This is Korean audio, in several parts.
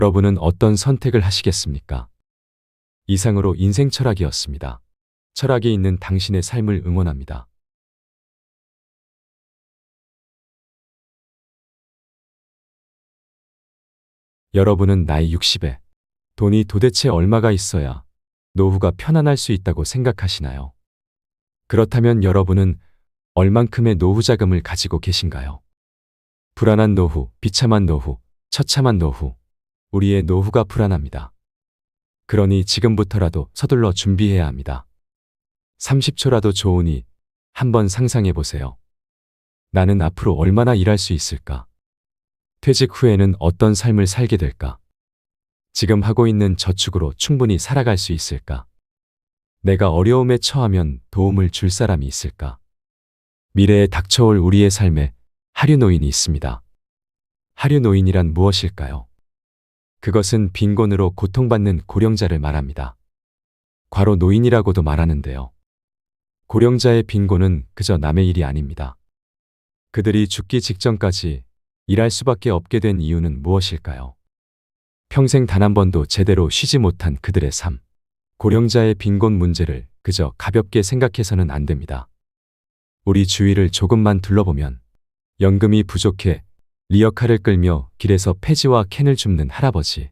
여러분은 어떤 선택을 하시겠습니까? 이상으로 인생 철학이었습니다. 철학이 있는 당신의 삶을 응원합니다. 여러분은 나이 60에 돈이 도대체 얼마가 있어야 노후가 편안할 수 있다고 생각하시나요? 그렇다면 여러분은 얼만큼의 노후 자금을 가지고 계신가요? 불안한 노후, 비참한 노후, 처참한 노후. 우리의 노후가 불안합니다. 그러니 지금부터라도 서둘러 준비해야 합니다. 30초라도 좋으니 한번 상상해 보세요. 나는 앞으로 얼마나 일할 수 있을까? 퇴직 후에는 어떤 삶을 살게 될까? 지금 하고 있는 저축으로 충분히 살아갈 수 있을까? 내가 어려움에 처하면 도움을 줄 사람이 있을까? 미래에 닥쳐올 우리의 삶에 하류노인이 있습니다. 하류노인이란 무엇일까요? 그것은 빈곤으로 고통받는 고령자를 말합니다. 과로 노인이라고도 말하는데요. 고령자의 빈곤은 그저 남의 일이 아닙니다. 그들이 죽기 직전까지 일할 수밖에 없게 된 이유는 무엇일까요? 평생 단 한 번도 제대로 쉬지 못한 그들의 삶. 고령자의 빈곤 문제를 그저 가볍게 생각해서는 안 됩니다. 우리 주위를 조금만 둘러보면 연금이 부족해 리어카를 끌며 길에서 폐지와 캔을 줍는 할아버지,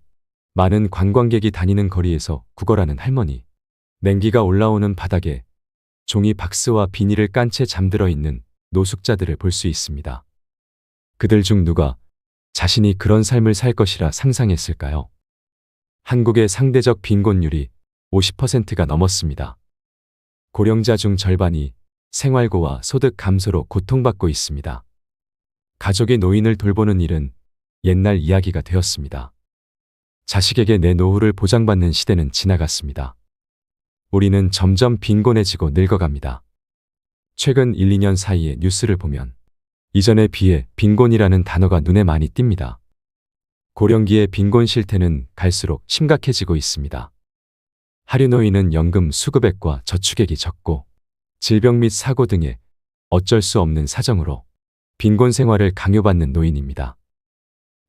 많은 관광객이 다니는 거리에서 구걸하는 할머니, 냉기가 올라오는 바닥에 종이 박스와 비닐을 깐 채 잠들어 있는 노숙자들을 볼 수 있습니다. 그들 중 누가 자신이 그런 삶을 살 것이라 상상했을까요? 한국의 상대적 빈곤율이 50%가 넘었습니다. 고령자 중 절반이 생활고와 소득 감소로 고통받고 있습니다. 가족의 노인을 돌보는 일은 옛날 이야기가 되었습니다. 자식에게 내 노후를 보장받는 시대는 지나갔습니다. 우리는 점점 빈곤해지고 늙어갑니다. 최근 1, 2년 사이의 뉴스를 보면 이전에 비해 빈곤이라는 단어가 눈에 많이 띕니다. 고령기의 빈곤 실태는 갈수록 심각해지고 있습니다. 하류노인은 연금 수급액과 저축액이 적고 질병 및 사고 등의 어쩔 수 없는 사정으로 빈곤 생활을 강요받는 노인입니다.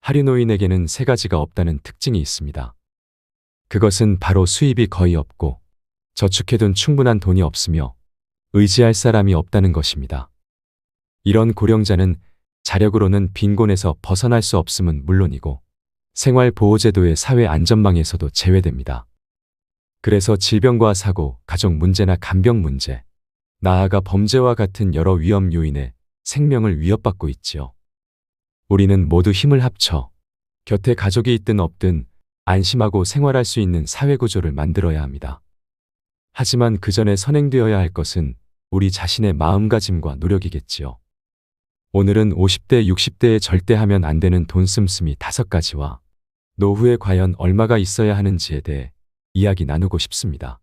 하류노인에게는 세 가지가 없다는 특징이 있습니다. 그것은 바로 수입이 거의 없고 저축해둔 충분한 돈이 없으며 의지할 사람이 없다는 것입니다. 이런 고령자는 자력으로는 빈곤에서 벗어날 수 없음은 물론이고 생활보호제도의 사회 안전망에서도 제외됩니다. 그래서 질병과 사고, 가족 문제나 간병 문제, 나아가 범죄와 같은 여러 위험 요인에 생명을 위협받고 있지요. 우리는 모두 힘을 합쳐 곁에 가족이 있든 없든 안심하고 생활할 수 있는 사회구조를 만들어야 합니다. 하지만 그 전에 선행되어야 할 것은 우리 자신의 마음가짐과 노력이겠지요. 오늘은 50대, 60대에 절대 하면 안 되는 돈 씀씀이 5가지와 노후에 과연 얼마가 있어야 하는지에 대해 이야기 나누고 싶습니다.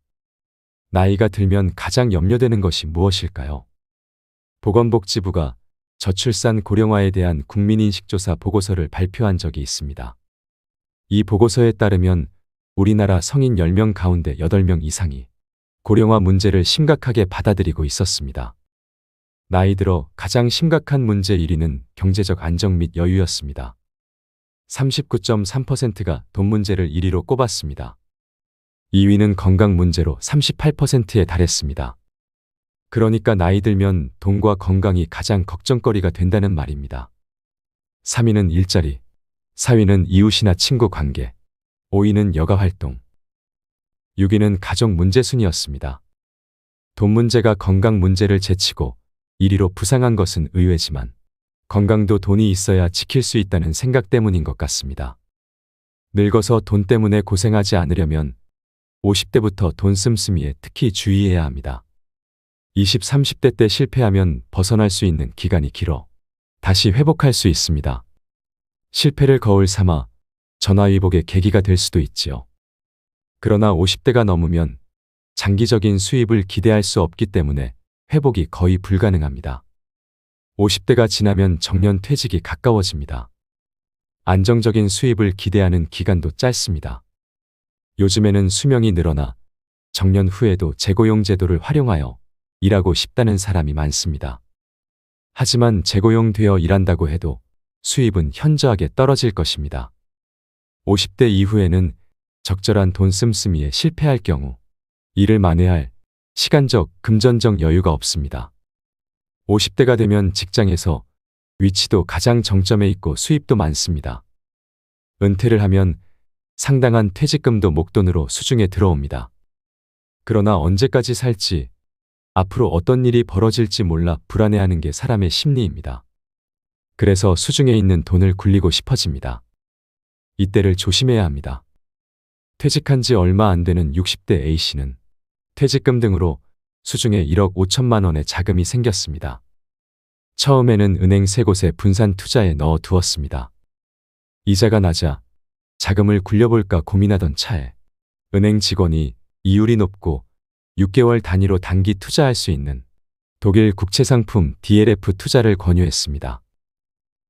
나이가 들면 가장 염려되는 것이 무엇일까요? 보건복지부가 저출산 고령화에 대한 국민인식조사 보고서를 발표한 적이 있습니다. 이 보고서에 따르면 우리나라 성인 10명 가운데 8명 이상이 고령화 문제를 심각하게 받아들이고 있었습니다. 나이 들어 가장 심각한 문제 1위는 경제적 안정 및 여유였습니다. 39.3%가 돈 문제를 1위로 꼽았습니다. 2위는 건강 문제로 38%에 달했습니다. 그러니까 나이 들면 돈과 건강이 가장 걱정거리가 된다는 말입니다. 3위는 일자리, 4위는 이웃이나 친구 관계, 5위는 여가 활동, 6위는 가족 문제 순이었습니다. 돈 문제가 건강 문제를 제치고 1위로 부상한 것은 의외지만 건강도 돈이 있어야 지킬 수 있다는 생각 때문인 것 같습니다. 늙어서 돈 때문에 고생하지 않으려면 50대부터 돈 씀씀이에 특히 주의해야 합니다. 20, 30대 때 실패하면 벗어날 수 있는 기간이 길어 다시 회복할 수 있습니다. 실패를 거울 삼아 전화위복의 계기가 될 수도 있지요. 그러나 50대가 넘으면 장기적인 수입을 기대할 수 없기 때문에 회복이 거의 불가능합니다. 50대가 지나면 정년 퇴직이 가까워집니다. 안정적인 수입을 기대하는 기간도 짧습니다. 요즘에는 수명이 늘어나 정년 후에도 재고용 제도를 활용하여 일하고 싶다는 사람이 많습니다. 하지만 재고용되어 일한다고 해도 수입은 현저하게 떨어질 것입니다. 50대 이후에는 적절한 돈 씀씀이에 실패할 경우 이를 만회할 시간적, 금전적 여유가 없습니다. 50대가 되면 직장에서 위치도 가장 정점에 있고 수입도 많습니다. 은퇴를 하면 상당한 퇴직금도 목돈으로 수중에 들어옵니다. 그러나 언제까지 살지, 앞으로 어떤 일이 벌어질지 몰라 불안해하는 게 사람의 심리입니다. 그래서 수중에 있는 돈을 굴리고 싶어집니다. 이때를 조심해야 합니다. 퇴직한 지 얼마 안 되는 60대 A씨는 퇴직금 등으로 수중에 1억 5천만 원의 자금이 생겼습니다. 처음에는 은행 3곳에 분산 투자에 넣어 두었습니다. 이자가 낮아 자금을 굴려볼까 고민하던 차에 은행 직원이 이율이 높고 6개월 단위로 단기 투자할 수 있는 독일 국채상품 DLF 투자를 권유했습니다.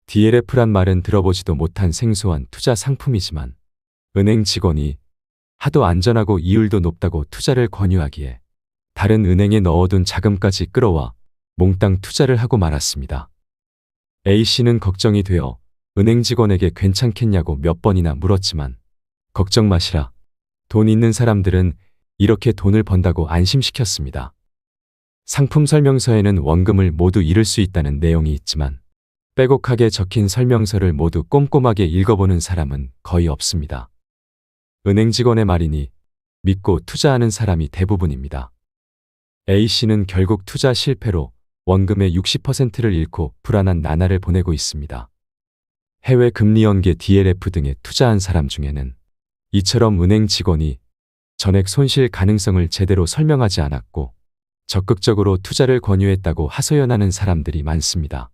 DLF란 말은 들어보지도 못한 생소한 투자 상품이지만 은행 직원이 하도 안전하고 이율도 높다고 투자를 권유하기에 다른 은행에 넣어둔 자금까지 끌어와 몽땅 투자를 하고 말았습니다. A씨는 걱정이 되어 은행 직원에게 괜찮겠냐고 몇 번이나 물었지만 걱정 마시라. 돈 있는 사람들은 이렇게 돈을 번다고 안심시켰습니다. 상품 설명서에는 원금을 모두 잃을 수 있다는 내용이 있지만 빼곡하게 적힌 설명서를 모두 꼼꼼하게 읽어보는 사람은 거의 없습니다. 은행 직원의 말이니 믿고 투자하는 사람이 대부분입니다. A씨는 결국 투자 실패로 원금의 60%를 잃고 불안한 나날을 보내고 있습니다. 해외 금리 연계 DLF 등에 투자한 사람 중에는 이처럼 은행 직원이 전액 손실 가능성을 제대로 설명하지 않았고 적극적으로 투자를 권유했다고 하소연하는 사람들이 많습니다.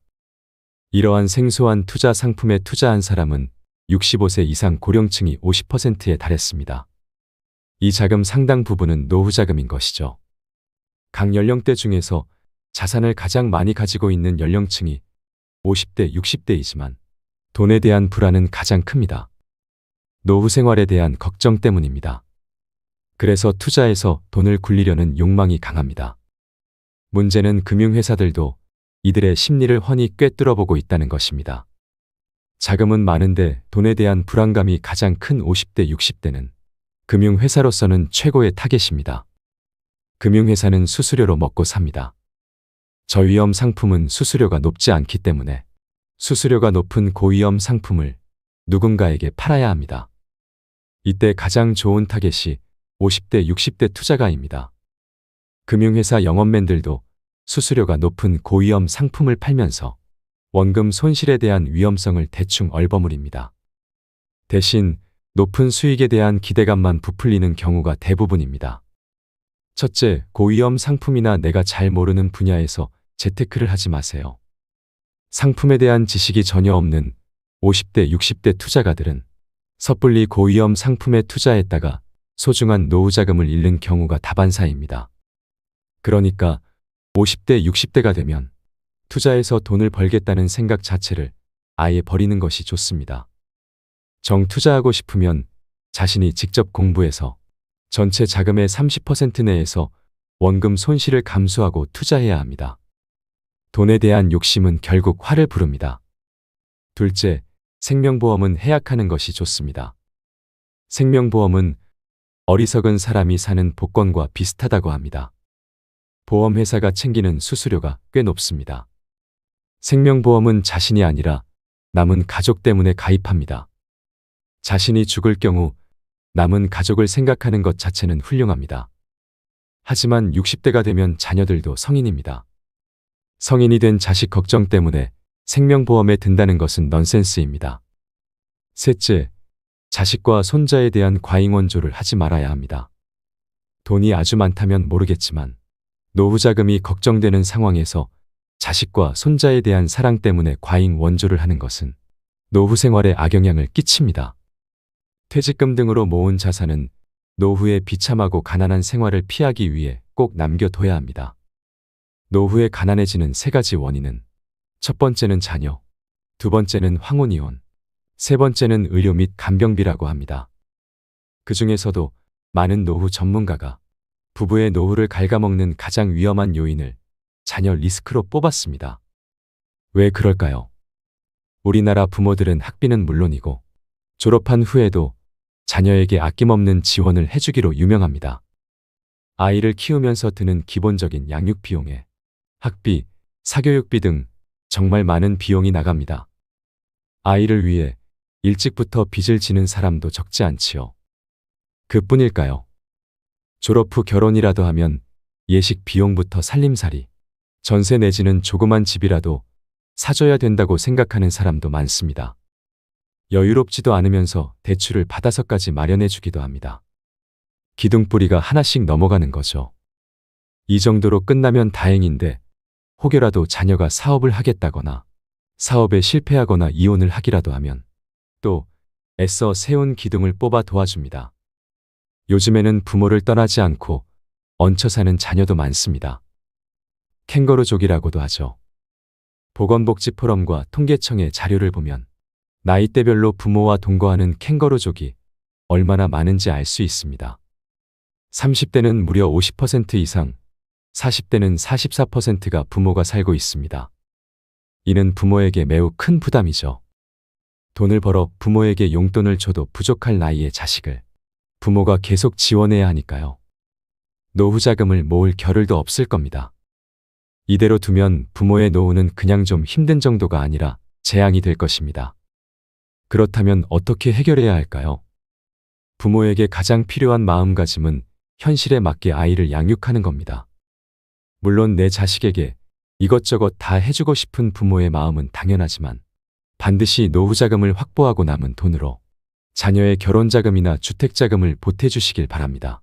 이러한 생소한 투자 상품에 투자한 사람은 65세 이상 고령층이 50%에 달했습니다. 이 자금 상당 부분은 노후 자금인 것이죠. 각 연령대 중에서 자산을 가장 많이 가지고 있는 연령층이 50대, 60대이지만 돈에 대한 불안은 가장 큽니다. 노후 생활에 대한 걱정 때문입니다. 그래서 투자에서 돈을 굴리려는 욕망이 강합니다. 문제는 금융회사들도 이들의 심리를 훤히 꿰뚫어보고 있다는 것입니다. 자금은 많은데 돈에 대한 불안감이 가장 큰 50대, 60대는 금융회사로서는 최고의 타겟입니다. 금융회사는 수수료로 먹고 삽니다. 저위험 상품은 수수료가 높지 않기 때문에 수수료가 높은 고위험 상품을 누군가에게 팔아야 합니다. 이때 가장 좋은 타겟이 50대, 60대 투자가입니다. 금융회사 영업맨들도 수수료가 높은 고위험 상품을 팔면서 원금 손실에 대한 위험성을 대충 얼버무립니다. 대신 높은 수익에 대한 기대감만 부풀리는 경우가 대부분입니다. 첫째, 고위험 상품이나 내가 잘 모르는 분야에서 재테크를 하지 마세요. 상품에 대한 지식이 전혀 없는 50대, 60대 투자가들은 섣불리 고위험 상품에 투자했다가 소중한 노후 자금을 잃는 경우가 다반사입니다. 그러니까 50대, 60대가 되면 투자해서 돈을 벌겠다는 생각 자체를 아예 버리는 것이 좋습니다. 정 투자하고 싶으면 자신이 직접 공부해서 전체 자금의 30% 내에서 원금 손실을 감수하고 투자해야 합니다. 돈에 대한 욕심은 결국 화를 부릅니다. 둘째, 생명보험은 해약하는 것이 좋습니다. 생명보험은 어리석은 사람이 사는 복권과 비슷하다고 합니다. 보험회사가 챙기는 수수료가 꽤 높습니다. 생명보험은 자신이 아니라 남은 가족 때문에 가입합니다. 자신이 죽을 경우 남은 가족을 생각하는 것 자체는 훌륭합니다. 하지만 60대가 되면 자녀들도 성인입니다. 성인이 된 자식 걱정 때문에 생명보험에 든다는 것은 넌센스입니다. 셋째, 자식과 손자에 대한 과잉원조를 하지 말아야 합니다. 돈이 아주 많다면 모르겠지만 노후 자금이 걱정되는 상황에서 자식과 손자에 대한 사랑 때문에 과잉 원조를 하는 것은 노후 생활에 악영향을 끼칩니다. 퇴직금 등으로 모은 자산은 노후에 비참하고 가난한 생활을 피하기 위해 꼭 남겨둬야 합니다. 노후에 가난해지는 3가지 원인은 첫 번째는 자녀, 두 번째는 황혼이혼, 세 번째는 의료 및 간병비라고 합니다. 그 중에서도 많은 노후 전문가가 부부의 노후를 갉아먹는 가장 위험한 요인을 자녀 리스크로 뽑았습니다. 왜 그럴까요? 우리나라 부모들은 학비는 물론이고 졸업한 후에도 자녀에게 아낌없는 지원을 해주기로 유명합니다. 아이를 키우면서 드는 기본적인 양육 비용에 학비, 사교육비 등 정말 많은 비용이 나갑니다. 아이를 위해 일찍부터 빚을 지는 사람도 적지 않지요. 그뿐일까요? 졸업 후 결혼이라도 하면 예식 비용부터 살림살이, 전세 내지는 조그만 집이라도 사줘야 된다고 생각하는 사람도 많습니다. 여유롭지도 않으면서 대출을 받아서까지 마련해 주기도 합니다. 기둥뿌리가 하나씩 넘어가는 거죠. 이 정도로 끝나면 다행인데 혹여라도 자녀가 사업을 하겠다거나 사업에 실패하거나 이혼을 하기라도 하면 또 애써 세운 기둥을 뽑아 도와줍니다. 요즘에는 부모를 떠나지 않고 얹혀 사는 자녀도 많습니다. 캥거루족이라고도 하죠. 보건복지 포럼과 통계청의 자료를 보면 나이대별로 부모와 동거하는 캥거루족이 얼마나 많은지 알 수 있습니다. 30대는 무려 50% 이상, 40대는 44%가 부모가 살고 있습니다. 이는 부모에게 매우 큰 부담이죠. 돈을 벌어 부모에게 용돈을 줘도 부족할 나이에 자식을 부모가 계속 지원해야 하니까요. 노후 자금을 모을 겨를도 없을 겁니다. 이대로 두면 부모의 노후는 그냥 좀 힘든 정도가 아니라 재앙이 될 것입니다. 그렇다면 어떻게 해결해야 할까요? 부모에게 가장 필요한 마음가짐은 현실에 맞게 아이를 양육하는 겁니다. 물론 내 자식에게 이것저것 다 해주고 싶은 부모의 마음은 당연하지만 반드시 노후 자금을 확보하고 남은 돈으로 자녀의 결혼 자금이나 주택 자금을 보태주시길 바랍니다.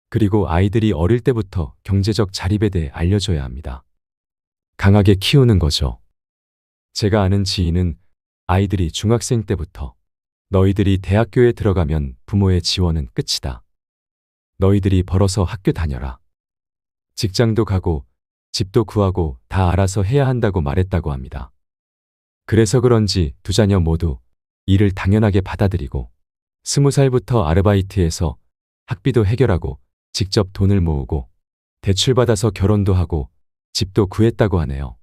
그리고 아이들이 어릴 때부터 경제적 자립에 대해 알려줘야 합니다. 강하게 키우는 거죠. 제가 아는 지인은 아이들이 중학생 때부터 너희들이 대학교에 들어가면 부모의 지원은 끝이다. 너희들이 벌어서 학교 다녀라. 직장도 가고 집도 구하고 다 알아서 해야 한다고 말했다고 합니다. 그래서 그런지 두 자녀 모두 일을 당연하게 받아들이고 20살부터 아르바이트해서 학비도 해결하고 직접 돈을 모으고 대출받아서 결혼도 하고 집도 구했다고 하네요.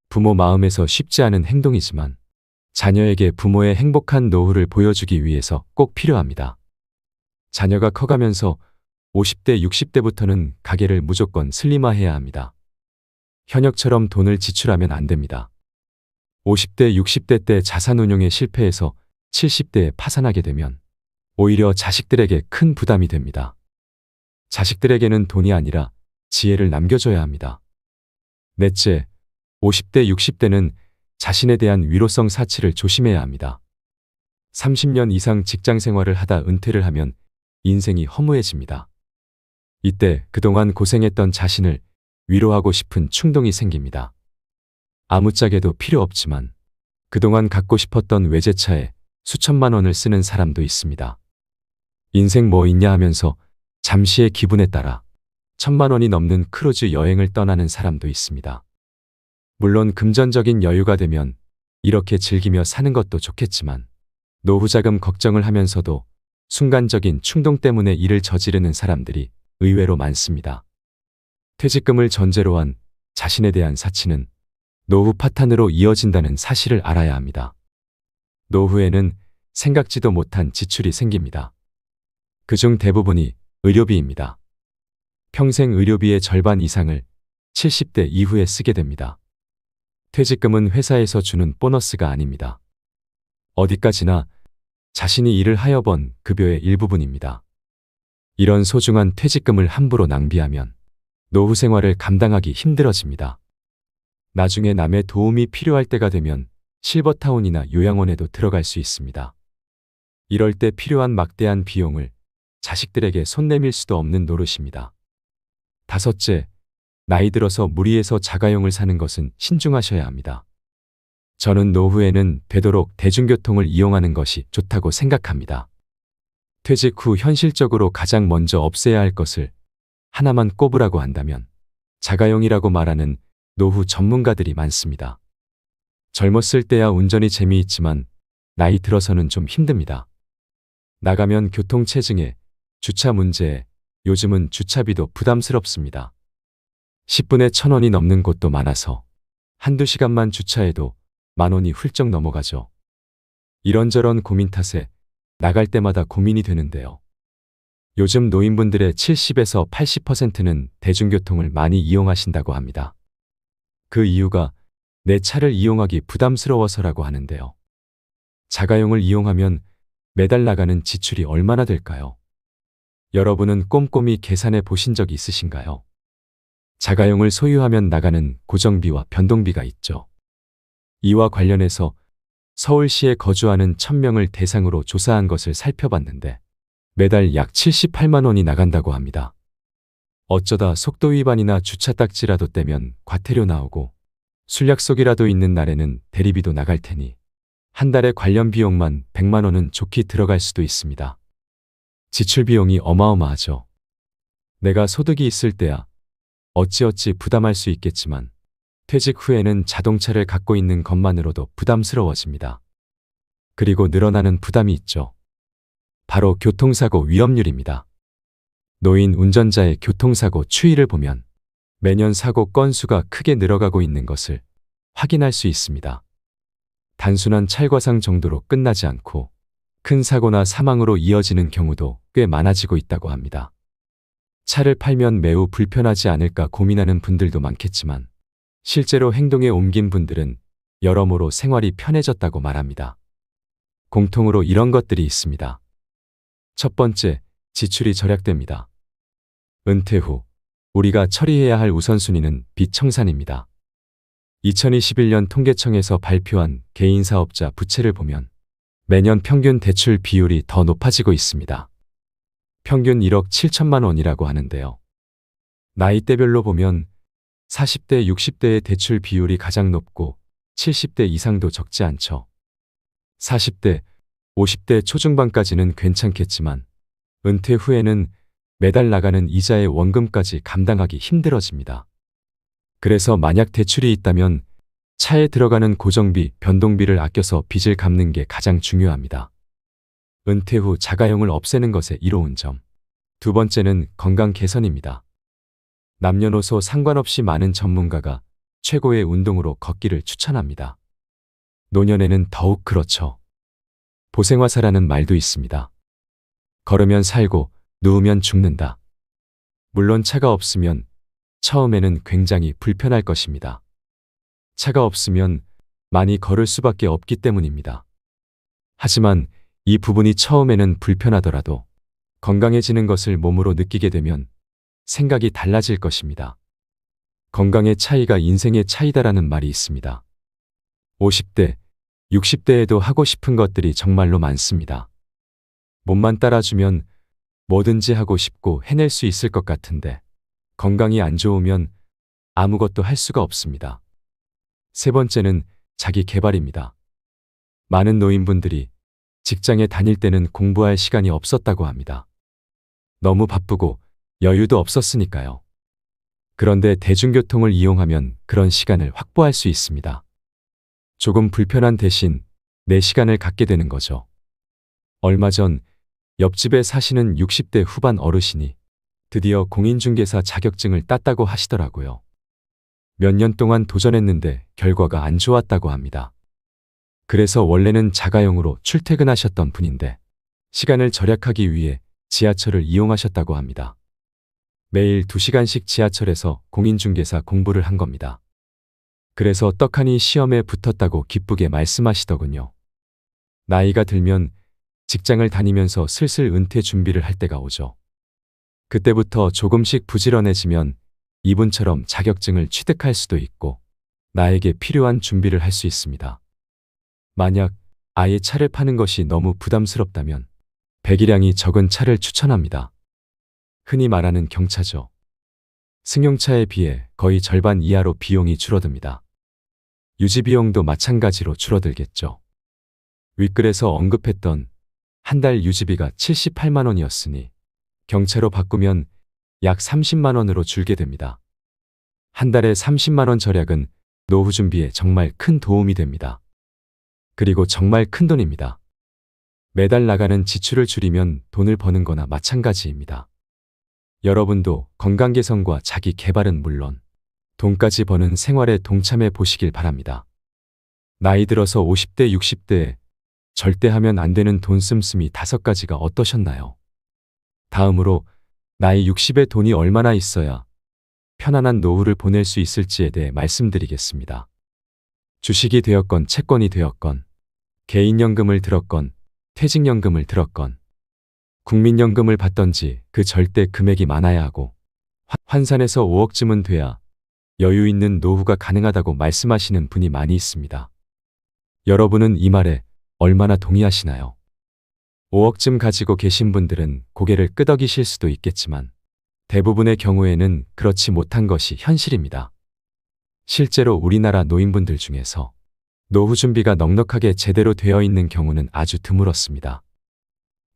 부모 마음에서 쉽지 않은 행동이지만 자녀에게 부모의 행복한 노후를 보여주기 위해서 꼭 필요합니다. 자녀가 커가면서 50대, 60대부터는 가계를 무조건 슬림화해야 합니다. 현역처럼 돈을 지출하면 안 됩니다. 50대, 60대 때 자산운용에 실패해서 70대에 파산하게 되면 오히려 자식들에게 큰 부담이 됩니다. 자식들에게는 돈이 아니라 지혜를 남겨줘야 합니다. 넷째, 50대, 60대는 자신에 대한 위로성 사치를 조심해야 합니다. 30년 이상 직장 생활을 하다 은퇴를 하면 인생이 허무해집니다. 이때 그동안 고생했던 자신을 위로하고 싶은 충동이 생깁니다. 아무짝에도 필요 없지만 그동안 갖고 싶었던 외제차에 수천만 원을 쓰는 사람도 있습니다. 인생 뭐 있냐 하면서 잠시의 기분에 따라 1,000만 원이 넘는 크루즈 여행을 떠나는 사람도 있습니다. 물론 금전적인 여유가 되면 이렇게 즐기며 사는 것도 좋겠지만 노후 자금 걱정을 하면서도 순간적인 충동 때문에 일을 저지르는 사람들이 의외로 많습니다. 퇴직금을 전제로 한 자신에 대한 사치는 노후 파탄으로 이어진다는 사실을 알아야 합니다. 노후에는 생각지도 못한 지출이 생깁니다. 그중 대부분이 의료비입니다. 평생 의료비의 절반 이상을 70대 이후에 쓰게 됩니다. 퇴직금은 회사에서 주는 보너스가 아닙니다. 어디까지나 자신이 일을 하여 번 급여의 일부분입니다. 이런 소중한 퇴직금을 함부로 낭비하면 노후 생활을 감당하기 힘들어집니다. 나중에 남의 도움이 필요할 때가 되면 실버타운이나 요양원에도 들어갈 수 있습니다. 이럴 때 필요한 막대한 비용을 자식들에게 손 내밀 수도 없는 노릇입니다. 다섯째, 나이 들어서 무리해서 자가용을 사는 것은 신중하셔야 합니다. 저는 노후에는 되도록 대중교통을 이용하는 것이 좋다고 생각합니다. 퇴직 후 현실적으로 가장 먼저 없애야 할 것을 하나만 꼽으라고 한다면 자가용이라고 말하는 노후 전문가들이 많습니다. 젊었을 때야 운전이 재미있지만 나이 들어서는 좀 힘듭니다. 나가면 교통체증에 주차 문제에 요즘은 주차비도 부담스럽습니다. 10분에 1,000원이 넘는 곳도 많아서 한두 시간만 주차해도 10,000원이 훌쩍 넘어가죠. 이런저런 고민 탓에 나갈 때마다 고민이 되는데요. 요즘 노인분들의 70에서 80%는 대중교통을 많이 이용하신다고 합니다. 그 이유가 내 차를 이용하기 부담스러워서라고 하는데요. 자가용을 이용하면 매달 나가는 지출이 얼마나 될까요? 여러분은 꼼꼼히 계산해 보신 적 있으신가요? 자가용을 소유하면 나가는 고정비와 변동비가 있죠. 이와 관련해서 서울시에 거주하는 1000명을 대상으로 조사한 것을 살펴봤는데 매달 약 78만 원이 나간다고 합니다. 어쩌다 속도 위반이나 주차 딱지라도 떼면 과태료 나오고 술 약속이라도 있는 날에는 대리비도 나갈 테니 한 달에 관련 비용만 100만 원은 좋게 들어갈 수도 있습니다. 지출 비용이 어마어마하죠. 내가 소득이 있을 때야 어찌어찌 부담할 수 있겠지만 퇴직 후에는 자동차를 갖고 있는 것만으로도 부담스러워집니다. 그리고 늘어나는 부담이 있죠. 바로 교통사고 위험률입니다. 노인 운전자의 교통사고 추이를 보면 매년 사고 건수가 크게 늘어가고 있는 것을 확인할 수 있습니다. 단순한 찰과상 정도로 끝나지 않고 큰 사고나 사망으로 이어지는 경우도 꽤 많아지고 있다고 합니다. 차를 팔면 매우 불편하지 않을까 고민하는 분들도 많겠지만 실제로 행동에 옮긴 분들은 여러모로 생활이 편해졌다고 말합니다. 공통으로 이런 것들이 있습니다. 첫 번째, 지출이 절약됩니다. 은퇴 후 우리가 처리해야 할 우선순위는 빚 청산입니다. 2021년 통계청에서 발표한 개인사업자 부채를 보면 매년 평균 대출 비율이 더 높아지고 있습니다. 평균 1억 7천만 원이라고 하는데요. 나이대별로 보면 40대, 60대의 대출 비율이 가장 높고 70대 이상도 적지 않죠. 40대, 50대 초중반까지는 괜찮겠지만 은퇴 후에는 매달 나가는 이자의 원금까지 감당하기 힘들어집니다. 그래서 만약 대출이 있다면 차에 들어가는 고정비, 변동비를 아껴서 빚을 갚는 게 가장 중요합니다. 은퇴 후 자가용을 없애는 것에 이로운 점. 두 번째는 건강 개선입니다. 남녀노소 상관없이 많은 전문가가 최고의 운동으로 걷기를 추천합니다. 노년에는 더욱 그렇죠. 보생화사라는 말도 있습니다. 걸으면 살고 누우면 죽는다. 물론 차가 없으면 처음에는 굉장히 불편할 것입니다. 차가 없으면 많이 걸을 수밖에 없기 때문입니다. 하지만 이 부분이 처음에는 불편하더라도 건강해지는 것을 몸으로 느끼게 되면 생각이 달라질 것입니다. 건강의 차이가 인생의 차이다라는 말이 있습니다. 50대, 60대에도 하고 싶은 것들이 정말로 많습니다. 몸만 따라주면 뭐든지 하고 싶고 해낼 수 있을 것 같은데 건강이 안 좋으면 아무것도 할 수가 없습니다. 세 번째는 자기 개발입니다. 많은 노인분들이 직장에 다닐 때는 공부할 시간이 없었다고 합니다. 너무 바쁘고 여유도 없었으니까요. 그런데 대중교통을 이용하면 그런 시간을 확보할 수 있습니다. 조금 불편한 대신 내 시간을 갖게 되는 거죠. 얼마 전 옆집에 사시는 60대 후반 어르신이 드디어 공인중개사 자격증을 땄다고 하시더라고요. 몇 년 동안 도전했는데 결과가 안 좋았다고 합니다. 그래서 원래는 자가용으로 출퇴근하셨던 분인데 시간을 절약하기 위해 지하철을 이용하셨다고 합니다. 매일 2시간씩 지하철에서 공인중개사 공부를 한 겁니다. 그래서 떡하니 시험에 붙었다고 기쁘게 말씀하시더군요. 나이가 들면 직장을 다니면서 슬슬 은퇴 준비를 할 때가 오죠. 그때부터 조금씩 부지런해지면 이분처럼 자격증을 취득할 수도 있고 나에게 필요한 준비를 할 수 있습니다. 만약 아예 차를 파는 것이 너무 부담스럽다면 배기량이 적은 차를 추천합니다. 흔히 말하는 경차죠. 승용차에 비해 거의 절반 이하로 비용이 줄어듭니다. 유지비용도 마찬가지로 줄어들겠죠. 윗글에서 언급했던 한 달 유지비가 78만 원이었으니 경차로 바꾸면 약 30만 원으로 줄게 됩니다. 한 달에 30만 원 절약은 노후 준비에 정말 큰 도움이 됩니다. 그리고 정말 큰 돈입니다. 매달 나가는 지출을 줄이면 돈을 버는 거나 마찬가지입니다. 여러분도 건강 개선과 자기 개발은 물론 돈까지 버는 생활에 동참해 보시길 바랍니다. 나이 들어서 50대, 60대에 절대 하면 안 되는 돈 씀씀이 5가지가 어떠셨나요? 다음으로 나이 60에 돈이 얼마나 있어야 편안한 노후를 보낼 수 있을지에 대해 말씀드리겠습니다. 주식이 되었건 채권이 되었건 개인연금을 들었건 퇴직연금을 들었건 국민연금을 받던지 그 절대 금액이 많아야 하고 환산해서 5억쯤은 돼야 여유 있는 노후가 가능하다고 말씀하시는 분이 많이 있습니다. 여러분은 이 말에 얼마나 동의하시나요? 5억쯤 가지고 계신 분들은 고개를 끄덕이실 수도 있겠지만 대부분의 경우에는 그렇지 못한 것이 현실입니다. 실제로 우리나라 노인분들 중에서 노후 준비가 넉넉하게 제대로 되어 있는 경우는 아주 드물었습니다.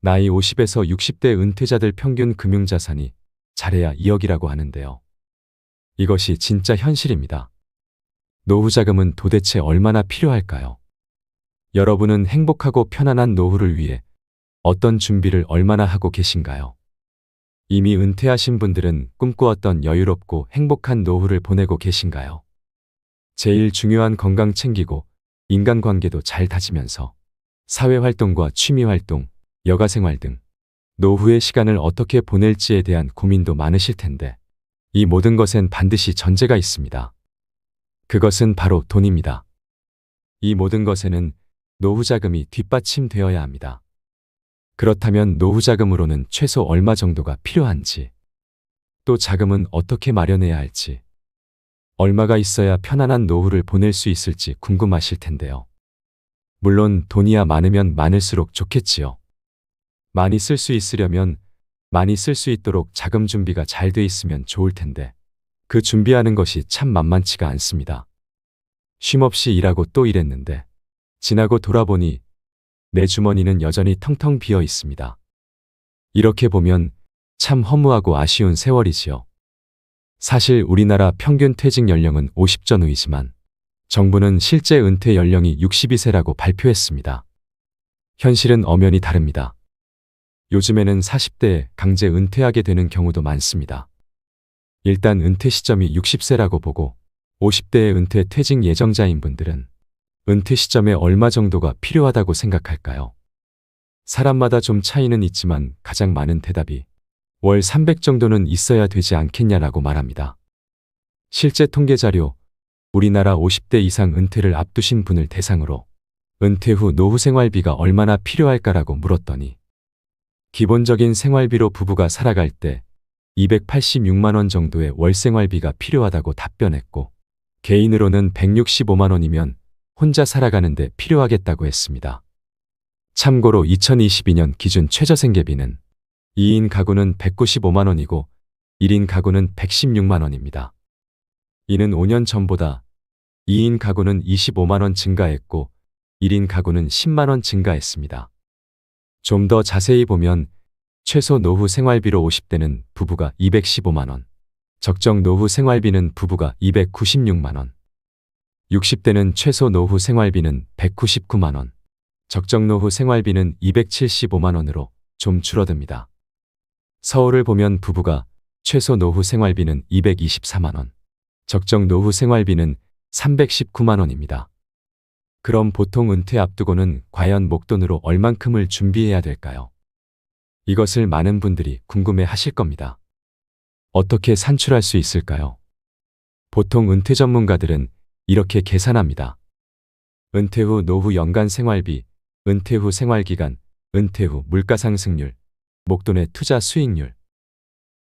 나이 50에서 60대 은퇴자들 평균 금융자산이 잘해야 2억이라고 하는데요. 이것이 진짜 현실입니다. 노후 자금은 도대체 얼마나 필요할까요? 여러분은 행복하고 편안한 노후를 위해 어떤 준비를 얼마나 하고 계신가요? 이미 은퇴하신 분들은 꿈꾸었던 여유롭고 행복한 노후를 보내고 계신가요? 제일 중요한 건강 챙기고 인간관계도 잘 다지면서 사회활동과 취미활동, 여가생활 등 노후의 시간을 어떻게 보낼지에 대한 고민도 많으실 텐데 이 모든 것엔 반드시 전제가 있습니다. 그것은 바로 돈입니다. 이 모든 것에는 노후 자금이 뒷받침되어야 합니다. 그렇다면 노후 자금으로는 최소 얼마 정도가 필요한지, 또 자금은 어떻게 마련해야 할지, 얼마가 있어야 편안한 노후를 보낼 수 있을지 궁금하실 텐데요. 물론 돈이야 많으면 많을수록 좋겠지요. 많이 쓸 수 있으려면 많이 쓸 수 있도록 자금 준비가 잘 돼 있으면 좋을 텐데 그 준비하는 것이 참 만만치가 않습니다. 쉼없이 일하고 또 일했는데 지나고 돌아보니 내 주머니는 여전히 텅텅 비어 있습니다. 이렇게 보면 참 허무하고 아쉬운 세월이지요. 사실 우리나라 평균 퇴직 연령은 50 전후이지만 정부는 실제 은퇴 연령이 62세라고 발표했습니다. 현실은 엄연히 다릅니다. 요즘에는 40대에 강제 은퇴하게 되는 경우도 많습니다. 일단 은퇴 시점이 60세라고 보고 50대의 은퇴 퇴직 예정자인 분들은 은퇴 시점에 얼마 정도가 필요하다고 생각할까요? 사람마다 좀 차이는 있지만 가장 많은 대답이 월 300 정도는 있어야 되지 않겠냐라고 말합니다. 실제 통계 자료, 우리나라 50대 이상 은퇴를 앞두신 분을 대상으로 은퇴 후 노후 생활비가 얼마나 필요할까라고 물었더니 기본적인 생활비로 부부가 살아갈 때 286만 원 정도의 월 생활비가 필요하다고 답변했고 개인으로는 165만 원이면 혼자 살아가는데 필요하겠다고 했습니다. 참고로 2022년 기준 최저생계비는 2인 가구는 195만 원이고 1인 가구는 116만 원입니다. 이는 5년 전보다 2인 가구는 25만 원 증가했고 1인 가구는 10만 원 증가했습니다. 좀 더 자세히 보면 최소 노후 생활비로 50대는 부부가 215만 원, 적정 노후 생활비는 부부가 296만 원, 60대는 최소 노후 생활비는 199만 원, 적정 노후 생활비는 275만 원으로 좀 줄어듭니다. 서울을 보면 부부가 최소 노후 생활비는 224만 원, 적정 노후 생활비는 319만 원입니다. 그럼 보통 은퇴 앞두고는 과연 목돈으로 얼만큼을 준비해야 될까요? 이것을 많은 분들이 궁금해 하실 겁니다. 어떻게 산출할 수 있을까요? 보통 은퇴 전문가들은 이렇게 계산합니다. 은퇴 후 노후 연간 생활비, 은퇴 후 생활기간, 은퇴 후 물가상승률, 목돈의 투자 수익률.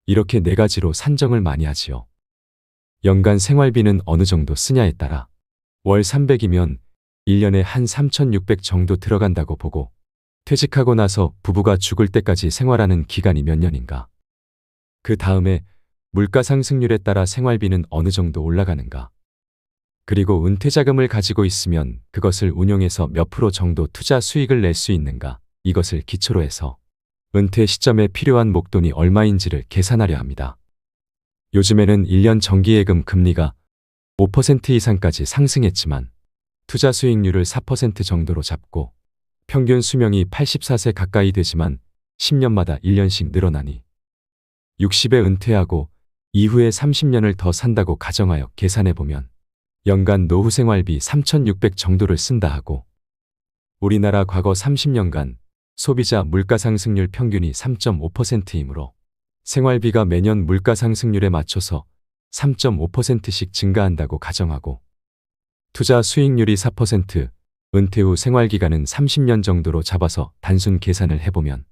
이렇게 4가지로 산정을 많이 하지요. 연간 생활비는 어느 정도 쓰냐에 따라 월 300이면 1년에 한 3,600 정도 들어간다고 보고 퇴직하고 나서 부부가 죽을 때까지 생활하는 기간이 몇 년인가. 그 다음에 물가 상승률에 따라 생활비는 어느 정도 올라가는가. 그리고 은퇴자금을 가지고 있으면 그것을 운용해서 몇 프로 정도 투자 수익을 낼 수 있는가. 이것을 기초로 해서 은퇴 시점에 필요한 목돈이 얼마인지를 계산하려 합니다. 요즘에는 1년 정기예금 금리가 5% 이상까지 상승했지만 투자 수익률을 4% 정도로 잡고 평균 수명이 84세 가까이 되지만 10년마다 1년씩 늘어나니 60에 은퇴하고 이후에 30년을 더 산다고 가정하여 계산해보면 연간 노후 생활비 3,600 정도를 쓴다 하고 우리나라 과거 30년간 소비자 물가 상승률 평균이 3.5%이므로 생활비가 매년 물가 상승률에 맞춰서 3.5%씩 증가한다고 가정하고 투자 수익률이 4%, 은퇴 후 생활기간은 30년 정도로 잡아서 단순 계산을 해보면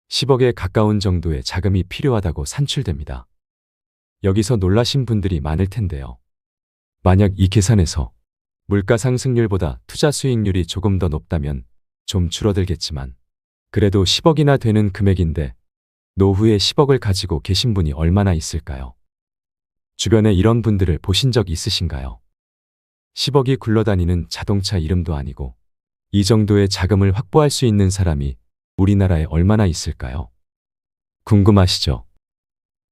10억에 가까운 정도의 자금이 필요하다고 산출됩니다. 여기서 놀라신 분들이 많을 텐데요. 만약 이 계산에서 물가 상승률보다 투자 수익률이 조금 더 높다면 좀 줄어들겠지만 그래도 10억이나 되는 금액인데 노후에 10억을 가지고 계신 분이 얼마나 있을까요? 주변에 이런 분들을 보신 적 있으신가요? 10억이 굴러다니는 자동차 이름도 아니고 이 정도의 자금을 확보할 수 있는 사람이 우리나라에 얼마나 있을까요? 궁금하시죠?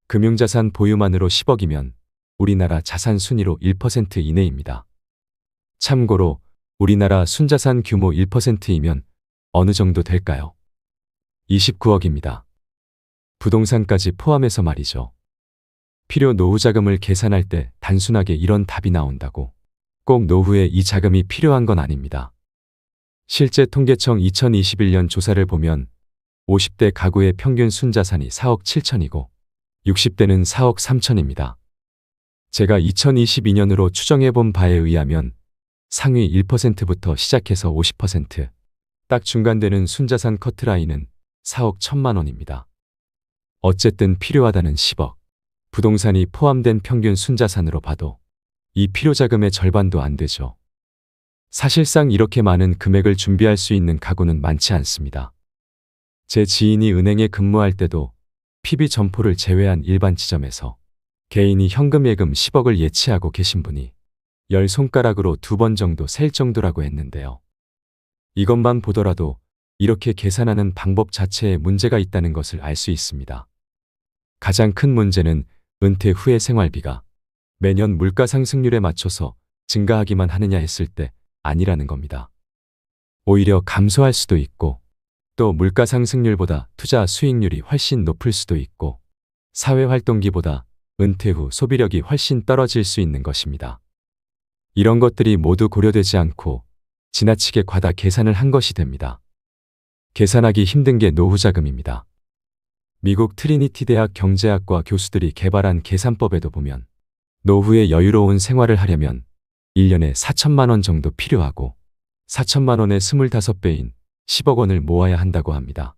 금융자산 보유만으로 10억이면 우리나라 자산 순위로 1% 이내입니다. 참고로 우리나라 순자산 규모 1%이면 어느 정도 될까요? 29억입니다. 부동산까지 포함해서 말이죠. 필요 노후 자금을 계산할 때 단순하게 이런 답이 나온다고 꼭 노후에 이 자금이 필요한 건 아닙니다. 실제 통계청 2021년 조사를 보면 50대 가구의 평균 순자산이 4억 7천이고 60대는 4억 3천입니다. 제가 2022년으로 추정해 본 바에 의하면 상위 1%부터 시작해서 50%, 딱 중간되는 순자산 커트라인은 4억 1천만 원입니다. 어쨌든 필요하다는 10억, 부동산이 포함된 평균 순자산으로 봐도 이 필요자금의 절반도 안 되죠. 사실상 이렇게 많은 금액을 준비할 수 있는 가구는 많지 않습니다. 제 지인이 은행에 근무할 때도 PB 점포를 제외한 일반 지점에서 개인이 현금 예금 10억을 예치하고 계신 분이 10손가락으로 2번 정도 셀 정도라고 했는데요. 이것만 보더라도 이렇게 계산하는 방법 자체에 문제가 있다는 것을 알 수 있습니다. 가장 큰 문제는 은퇴 후의 생활비가 매년 물가 상승률에 맞춰서 증가하기만 하느냐 했을 때 아니라는 겁니다. 오히려 감소할 수도 있고 또 물가 상승률보다 투자 수익률이 훨씬 높을 수도 있고 사회활동기보다 은퇴 후 소비력이 훨씬 떨어질 수 있는 것입니다. 이런 것들이 모두 고려되지 않고 지나치게 과다 계산을 한 것이 됩니다. 계산하기 힘든 게 노후자금입니다. 미국 트리니티 대학 경제학과 교수들이 개발한 계산법에도 보면 노후에 여유로운 생활을 하려면 1년에 4천만 원 정도 필요하고 4천만 원의 25배인 10억 원을 모아야 한다고 합니다.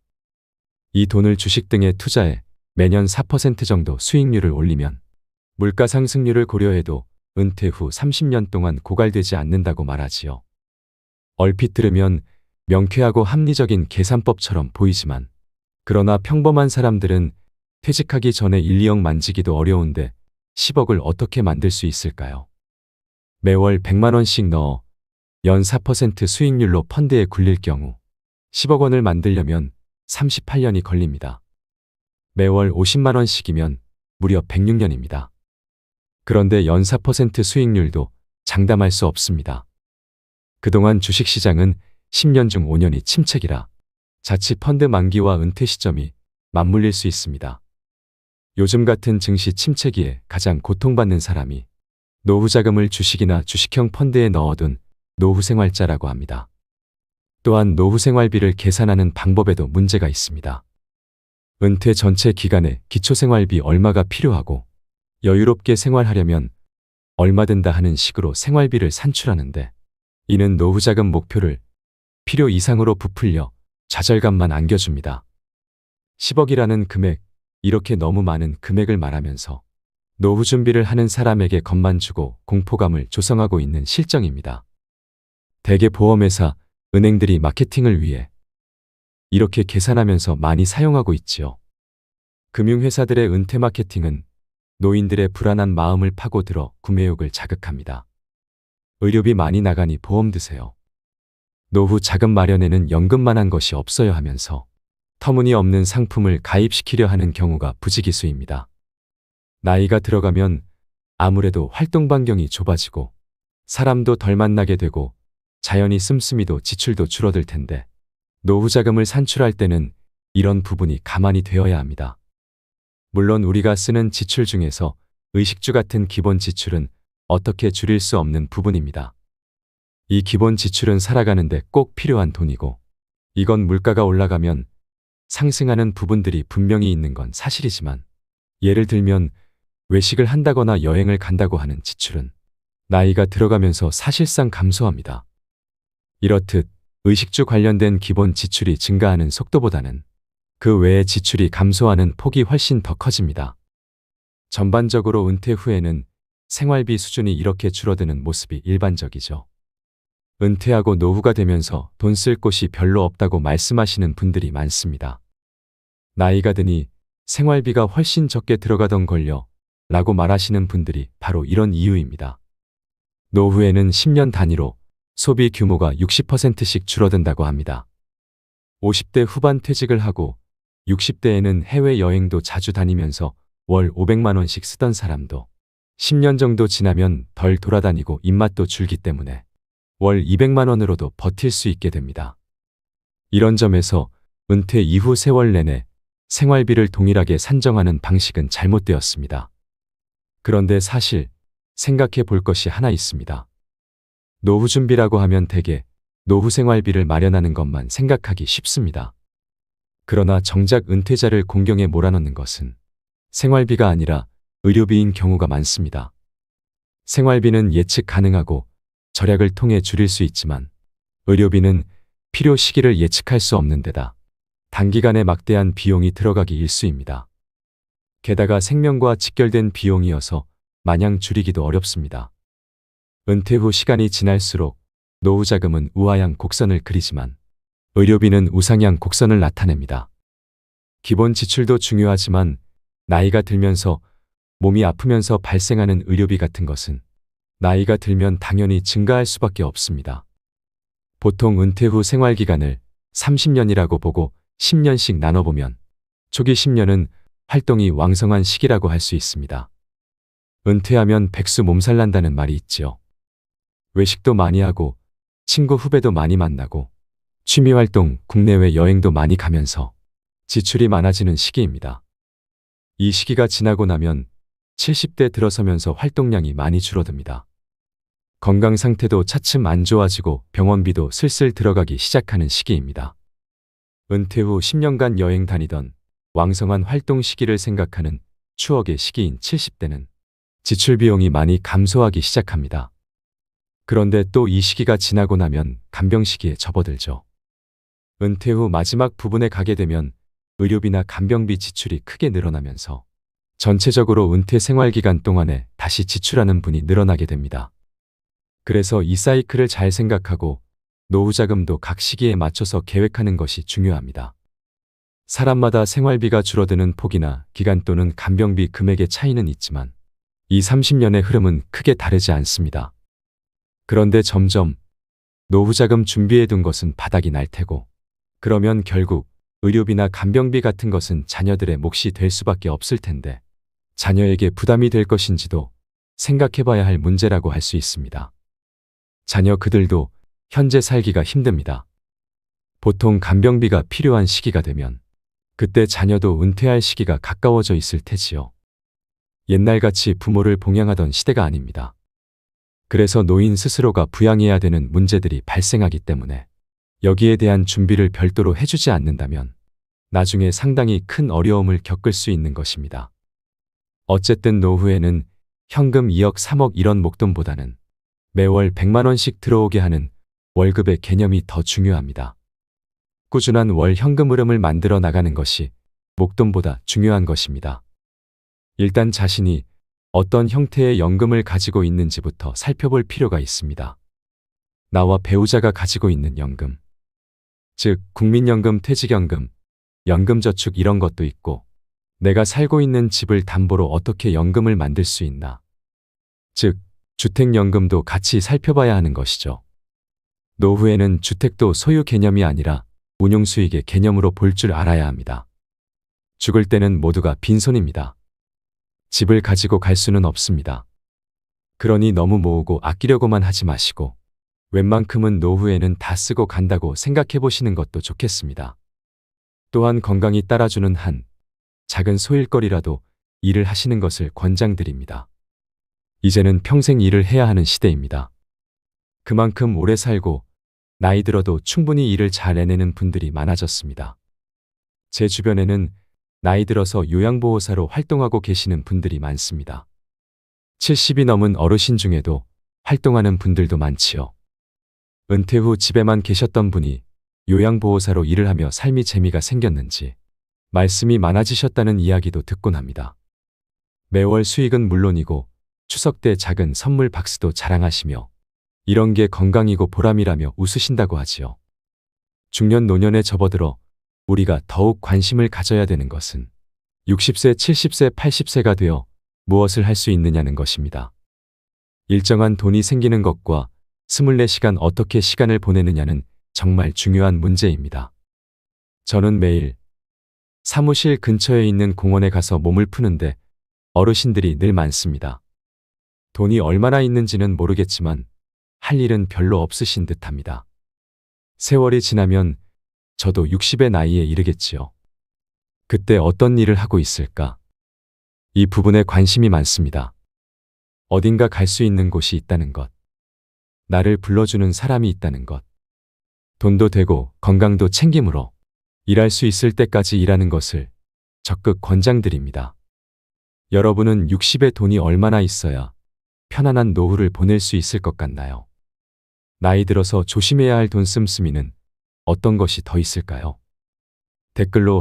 이 돈을 주식 등에 투자해 매년 4% 정도 수익률을 올리면 물가 상승률을 고려해도 은퇴 후 30년 동안 고갈되지 않는다고 말하지요. 얼핏 들으면 명쾌하고 합리적인 계산법처럼 보이지만 그러나 평범한 사람들은 퇴직하기 전에 1, 2억 만지기도 어려운데 10억을 어떻게 만들 수 있을까요? 매월 100만 원씩 넣어 연 4% 수익률로 펀드에 굴릴 경우 10억 원을 만들려면 38년이 걸립니다. 매월 50만 원씩이면 무려 106년입니다. 그런데 연 4% 수익률도 장담할 수 없습니다. 그동안 주식시장은 10년 중 5년이 침체기라 자칫 펀드 만기와 은퇴 시점이 맞물릴 수 있습니다. 요즘 같은 증시 침체기에 가장 고통받는 사람이 노후자금을 주식이나 주식형 펀드에 넣어둔 노후생활자라고 합니다. 또한 노후생활비를 계산하는 방법에도 문제가 있습니다. 은퇴 전체 기간에 기초생활비 얼마가 필요하고 여유롭게 생활하려면 얼마 든다 하는 식으로 생활비를 산출하는데 이는 노후자금 목표를 필요 이상으로 부풀려 좌절감만 안겨줍니다. 10억이라는 금액, 이렇게 너무 많은 금액을 말하면서 노후 준비를 하는 사람에게 겁만 주고 공포감을 조성하고 있는 실정입니다. 대개 보험회사, 은행들이 마케팅을 위해 이렇게 계산하면서 많이 사용하고 있지요. 금융회사들의 은퇴 마케팅은 노인들의 불안한 마음을 파고들어 구매욕을 자극합니다. 의료비 많이 나가니 보험 드세요. 노후 자금 마련에는 연금만 한 것이 없어야 하면서 터무니없는 상품을 가입시키려 하는 경우가 부지기수입니다. 나이가 들어가면 아무래도 활동 반경이 좁아지고 사람도 덜 만나게 되고 자연히 씀씀이도 지출도 줄어들 텐데 노후 자금을 산출할 때는 이런 부분이 가만히 되어야 합니다. 물론 우리가 쓰는 지출 중에서 의식주 같은 기본 지출은 어떻게 줄일 수 없는 부분입니다. 이 기본 지출은 살아가는데 꼭 필요한 돈이고, 이건 물가가 올라가면 상승하는 부분들이 분명히 있는 건 사실이지만, 예를 들면 외식을 한다거나 여행을 간다고 하는 지출은 나이가 들어가면서 사실상 감소합니다. 이렇듯 의식주 관련된 기본 지출이 증가하는 속도보다는 그 외의 지출이 감소하는 폭이 훨씬 더 커집니다. 전반적으로 은퇴 후에는 생활비 수준이 이렇게 줄어드는 모습이 일반적이죠. 은퇴하고 노후가 되면서 돈 쓸 곳이 별로 없다고 말씀하시는 분들이 많습니다. 나이가 드니 생활비가 훨씬 적게 들어가던 걸요 라고 말하시는 분들이 바로 이런 이유입니다. 노후에는 10년 단위로 소비 규모가 60%씩 줄어든다고 합니다. 50대 후반 퇴직을 하고 60대에는 해외여행도 자주 다니면서 월 500만 원씩 쓰던 사람도 10년 정도 지나면 덜 돌아다니고 입맛도 줄기 때문에 월 200만 원으로도 버틸 수 있게 됩니다. 이런 점에서 은퇴 이후 세월 내내 생활비를 동일하게 산정하는 방식은 잘못되었습니다. 그런데 사실 생각해 볼 것이 하나 있습니다. 노후 준비라고 하면 대개 노후 생활비를 마련하는 것만 생각하기 쉽습니다. 그러나 정작 은퇴자를 공경에 몰아넣는 것은 생활비가 아니라 의료비인 경우가 많습니다. 생활비는 예측 가능하고 절약을 통해 줄일 수 있지만 의료비는 필요 시기를 예측할 수 없는 데다 단기간에 막대한 비용이 들어가기 일쑤입니다. 게다가 생명과 직결된 비용이어서 마냥 줄이기도 어렵습니다. 은퇴 후 시간이 지날수록 노후 자금은 우하향 곡선을 그리지만 의료비는 우상향 곡선을 나타냅니다. 기본 지출도 중요하지만 나이가 들면서 몸이 아프면서 발생하는 의료비 같은 것은 나이가 들면 당연히 증가할 수밖에 없습니다. 보통 은퇴 후 생활기간을 30년이라고 보고 10년씩 나눠보면 초기 10년은 활동이 왕성한 시기라고 할 수 있습니다. 은퇴하면 백수 몸살 난다는 말이 있지요. 외식도 많이 하고 친구 후배도 많이 만나고 취미활동, 국내외 여행도 많이 가면서 지출이 많아지는 시기입니다. 이 시기가 지나고 나면 70대 들어서면서 활동량이 많이 줄어듭니다. 건강 상태도 차츰 안 좋아지고 병원비도 슬슬 들어가기 시작하는 시기입니다. 은퇴 후 10년간 여행 다니던 왕성한 활동 시기를 생각하는 추억의 시기인 70대는 지출 비용이 많이 감소하기 시작합니다. 그런데 또 이 시기가 지나고 나면 간병 시기에 접어들죠. 은퇴 후 마지막 부분에 가게 되면 의료비나 간병비 지출이 크게 늘어나면서 전체적으로 은퇴 생활 기간 동안에 다시 지출하는 분이 늘어나게 됩니다. 그래서 이 사이클을 잘 생각하고 노후 자금도 각 시기에 맞춰서 계획하는 것이 중요합니다. 사람마다 생활비가 줄어드는 폭이나 기간 또는 간병비 금액의 차이는 있지만 이 30년의 흐름은 크게 다르지 않습니다. 그런데 점점 노후 자금 준비해 둔 것은 바닥이 날 테고 그러면 결국 의료비나 간병비 같은 것은 자녀들의 몫이 될 수밖에 없을 텐데 자녀에게 부담이 될 것인지도 생각해 봐야 할 문제라고 할 수 있습니다. 자녀 그들도 현재 살기가 힘듭니다. 보통 간병비가 필요한 시기가 되면 그때 자녀도 은퇴할 시기가 가까워져 있을 테지요. 옛날같이 부모를 봉양하던 시대가 아닙니다. 그래서 노인 스스로가 부양해야 되는 문제들이 발생하기 때문에 여기에 대한 준비를 별도로 해주지 않는다면 나중에 상당히 큰 어려움을 겪을 수 있는 것입니다. 어쨌든 노후에는 현금 2억, 3억 이런 목돈보다는 매월 100만 원씩 들어오게 하는 월급의 개념이 더 중요합니다. 꾸준한 월 현금 흐름을 만들어 나가는 것이 목돈보다 중요한 것입니다. 일단 자신이 어떤 형태의 연금을 가지고 있는지부터 살펴볼 필요가 있습니다. 나와 배우자가 가지고 있는 연금, 즉 국민연금, 퇴직연금, 연금저축 이런 것도 있고 내가 살고 있는 집을 담보로 어떻게 연금을 만들 수 있나, 즉 주택연금도 같이 살펴봐야 하는 것이죠. 노후에는 주택도 소유 개념이 아니라 운용수익의 개념으로 볼 줄 알아야 합니다. 죽을 때는 모두가 빈손입니다. 집을 가지고 갈 수는 없습니다. 그러니 너무 모으고 아끼려고만 하지 마시고 웬만큼은 노후에는 다 쓰고 간다고 생각해 보시는 것도 좋겠습니다. 또한 건강이 따라주는 한 작은 소일거리라도 일을 하시는 것을 권장드립니다. 이제는 평생 일을 해야 하는 시대입니다. 그만큼 오래 살고 나이 들어도 충분히 일을 잘 해내는 분들이 많아졌습니다. 제 주변에는 나이 들어서 요양보호사로 활동하고 계시는 분들이 많습니다. 70이 넘은 어르신 중에도 활동하는 분들도 많지요. 은퇴 후 집에만 계셨던 분이 요양보호사로 일을 하며 삶이 재미가 생겼는지 말씀이 많아지셨다는 이야기도 듣곤 합니다. 매월 수익은 물론이고 추석 때 작은 선물 박스도 자랑하시며 이런 게 건강이고 보람이라며 웃으신다고 하지요. 중년 노년에 접어들어 우리가 더욱 관심을 가져야 되는 것은 60세, 70세, 80세가 되어 무엇을 할 수 있느냐는 것입니다. 일정한 돈이 생기는 것과 24시간 어떻게 시간을 보내느냐는 정말 중요한 문제입니다. 저는 매일 사무실 근처에 있는 공원에 가서 몸을 푸는데 어르신들이 늘 많습니다. 돈이 얼마나 있는지는 모르겠지만 할 일은 별로 없으신 듯합니다. 세월이 지나면 저도 60의 나이에 이르겠지요. 그때 어떤 일을 하고 있을까? 이 부분에 관심이 많습니다. 어딘가 갈 수 있는 곳이 있다는 것. 나를 불러주는 사람이 있다는 것. 돈도 되고 건강도 챙김으로 일할 수 있을 때까지 일하는 것을 적극 권장드립니다. 여러분은 60에 돈이 얼마나 있어야 편안한 노후를 보낼 수 있을 것 같나요? 나이 들어서 조심해야 할 돈 씀씀이는 어떤 것이 더 있을까요? 댓글로